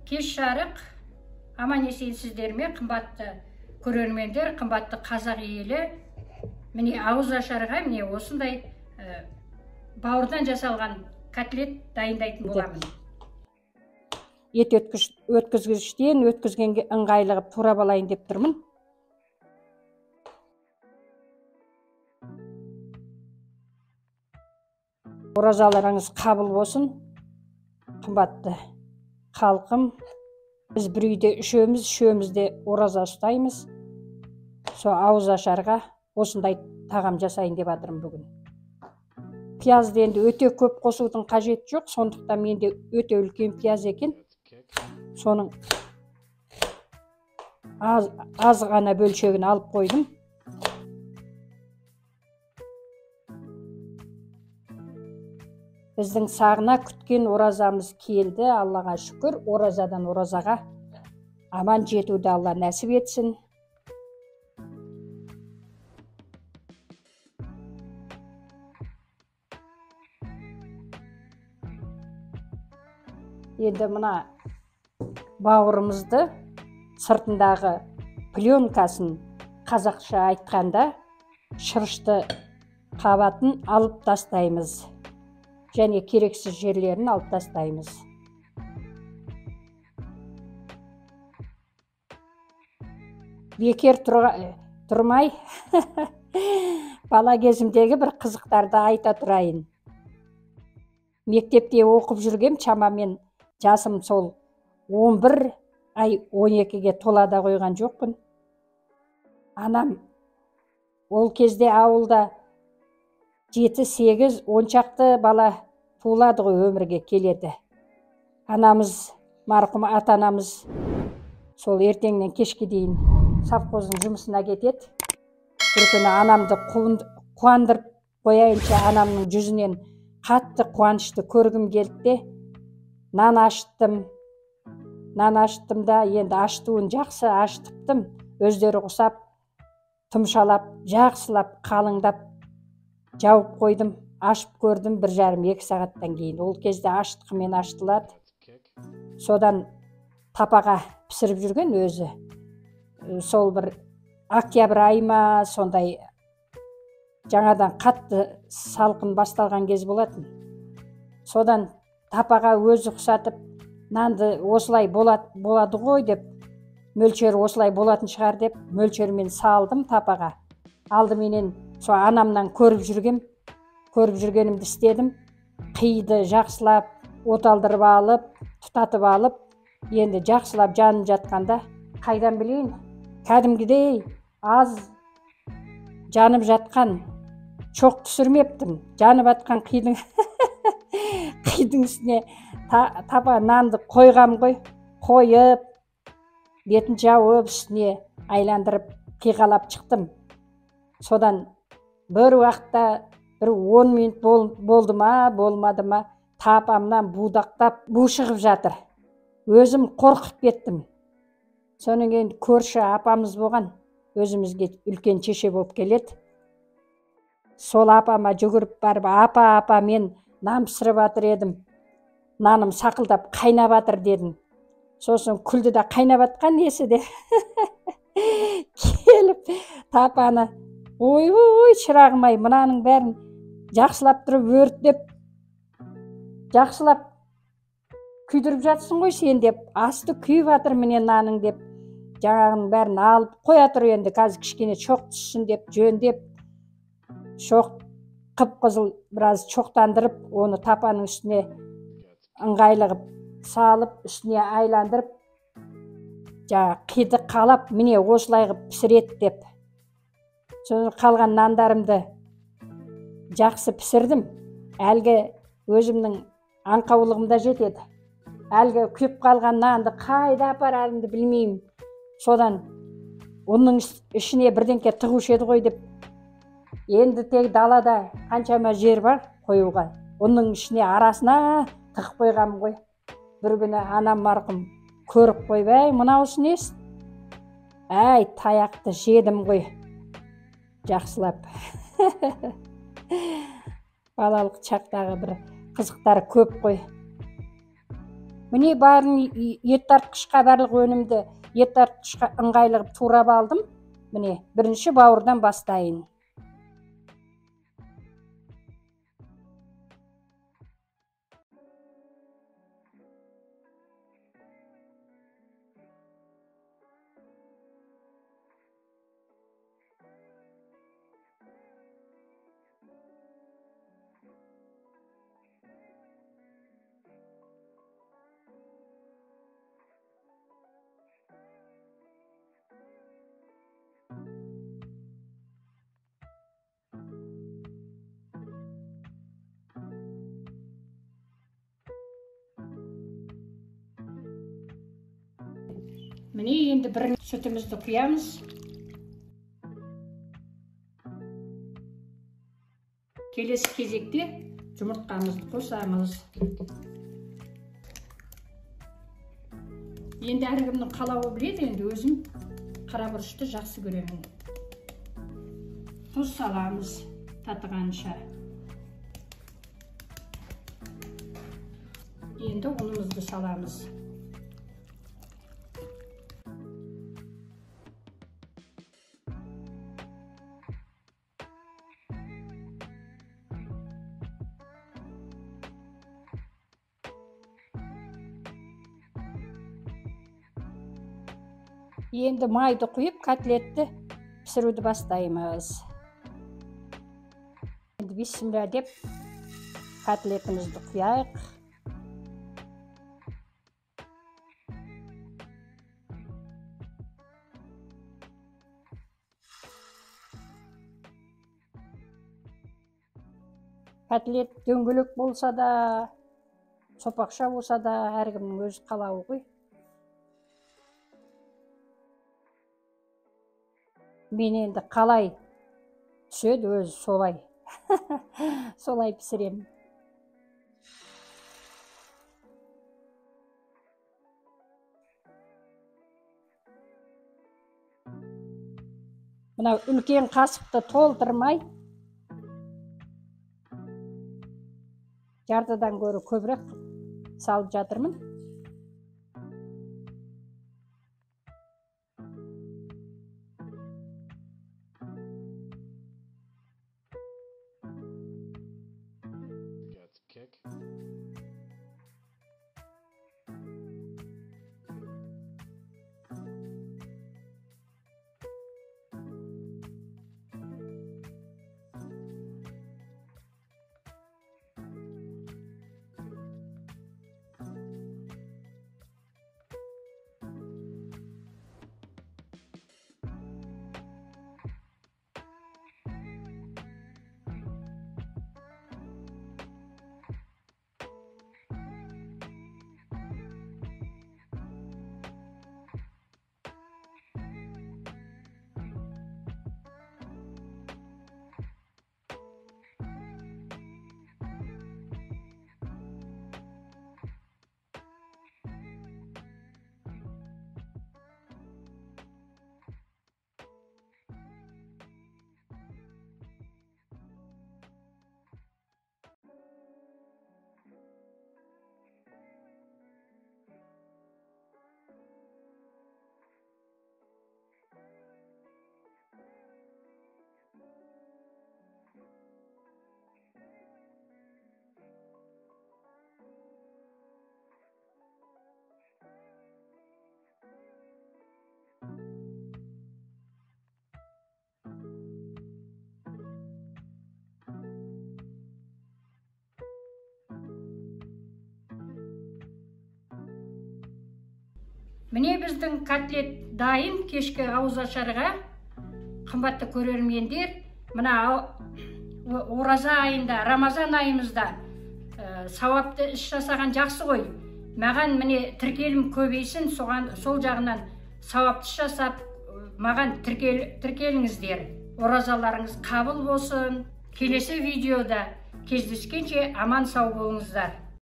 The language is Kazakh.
Кеш жарық, аман есенсіздер ме, қымбатты көрермендер, қымбатты қазақ елі. Міне ауыз ашарға міне осындай бауырдан жасалған котлет дайындайтын боламын. Ет өткізгіштен өткізгенге ыңғайлығып турап алайын деп тұрмын. Оразаларыңыз қабыл болсын, қымбатты халқым. Біз бір үйде үшеумізде ораза ұстаймыз. Со ауыз ашарға осындай тағам жасайын деп жатырмын бүгін. Пиязды енді өте көп қосудың қажеті жоқ, сондықтан менде өте үлкен пияз екен. Соның аз ғана бөлшегін алып қойдым. Біздің сағына күткен оразамыз келді, Аллаға шүкір. Оразадан оразаға аман жетуді Алла нәсіп етсін. Енді мына бауырымызды сыртындағы пленкасын, қазақша айтқанда шырышты қабатын алып тастаймыз. Және керексіз жерлерін алып тастаймыз. Бекер тұрмай, бала кезімдегі бір қызықтарды айта тұрайын. Мектепте оқып жүргем, шамамен жасым сол 11 ай 12-ге толада қойған жоқпын. Анам ол кезде ауылда 7-8 шақты бала туылады ғой, өмірге келеді. Анамыз, марқұм ата-анамыз сол ертеңнен кешке дейін совхоздың жұмысына кетеді. Бір күні анамды қуандырып қояйынша анамның жүзінен қатты қуанышты көргім келді. Нан аштым да, енді аштуын жақсы аштыптым. Өздері құсап, тұмшалап, жақсылап, қалыңдап жауып қойдым, ашып көрдім 1,5-2 сағаттан кейін. Ол кезде аштықымен аштылады. Содан тапаға пісіріп жүрген өзі. Сол бір октябрь айма сондай жаңадан қатты салқын басталған кез болатын. Содан тапаға өзі құсатып, нанды осылай болады ғой деп, мөлшері осылай болатын шығар деп, мөлшермен салдым тапаға. Алдыменен со анамнан көріп жүргенімді істедім. Қиды жақсылап, оталдырып алып, тұтатып алып, енді жақсылап жанып жатқанда, қайдан білейін, кәдімгідей аз жанып жатқан, чоқ түсірмептім. Жанып жатқан қидың үстіне тапа нанды қойғам ғой, қойып, бетін жауып, үстіне айландырып, қиғалап шықтым. Содан бір уақытта бір 10 минут болды ма, болмады ма, тапамнан будақтап, бу шығып жатыр. Өзім қорқып кеттім. Соның кейін көрші апамыз болған, өзімізге үлкен шеше болып келеді. Сол апама жүгіріп барып, апа, мен нан пісіріп жатыр едім. Наным сақылдап қайнап жатыр дедім. Сосын күлді да, қайнап жатқан несі де. Келіп тапаны, ой, шырағым-ай, мынаның бәрін жақсылап тұрып өртеп, жақсылап күйдіріп жатсың ғой сен деп, асты күйіп жатыр міне наның деп, жаңағының бәрін алып қоя тұр, енді қазір кішкене шоқ түссін деп, жөндеп, шоқ қып-қызыл біраз шоқтандырып, оны тапаның үстіне ыңғайлығып салып, үстіне айландырып, қиды қалап, міне осылай қып пісірет деп. Соны қалған нандарымды жақсы пісірдім. Әлгі өзімнің аңқаулығымда жетеді. Әлгі күйіп қалған нанды қайда апарарымды білмеймін. Содан оның ішіне бірдеңке тығушы еді ғой деп, енді тек далада қаншама жер бар қоюға, оның ішіне арасына тығып қойғам ғой. Бір күні анам марқұм көріп қойбай, мынаусы несі? Әй, таяқты жедім ғой. Жақсылап. Балалық шақтағы бір қызықтары көп қой. Міне барын ет тартқышқа барлық өнімді ет тартқышқа ыңғайлы турап алдым. Міне бірінші бауырдан бастайын. Міне енді бір сүтімізді құямыз. Келесі кезекте жұмыртқамызды қосамыз. Енді әркімнің қалауы біледі, енді өзім қарабұрышты жақсы көремін. Тұз саламыз татығанша. Енді ұнымызды саламыз. Енді майды құйып, котлетті пісіруді бастаймыз. Енді бисмилля деп котлетімізді құяйық. Котлет дөңгелек болса да, сопақша болса да, әркімнің өз қалауы ғой. Мен енді қалай түседі өзі солай. Солай пісіремін. Мына үлкен қасықты толтырмай, жартыдан гөрі көбірек салып жатырмын. Міне біздің котлет дайын. Кешкі ауызашарға қымбатты көрермендер, мына ораза айында, Рамазан айымызда сауапты іс жасаған жақсы ғой. Маған міне тіркелім көбейсін, сол жағынан сауапты жасап, маған тіркеліңіздер. Оразаларыңыз қабыл болсын. Келесі видеода кездескенше аман сау болыңыздар.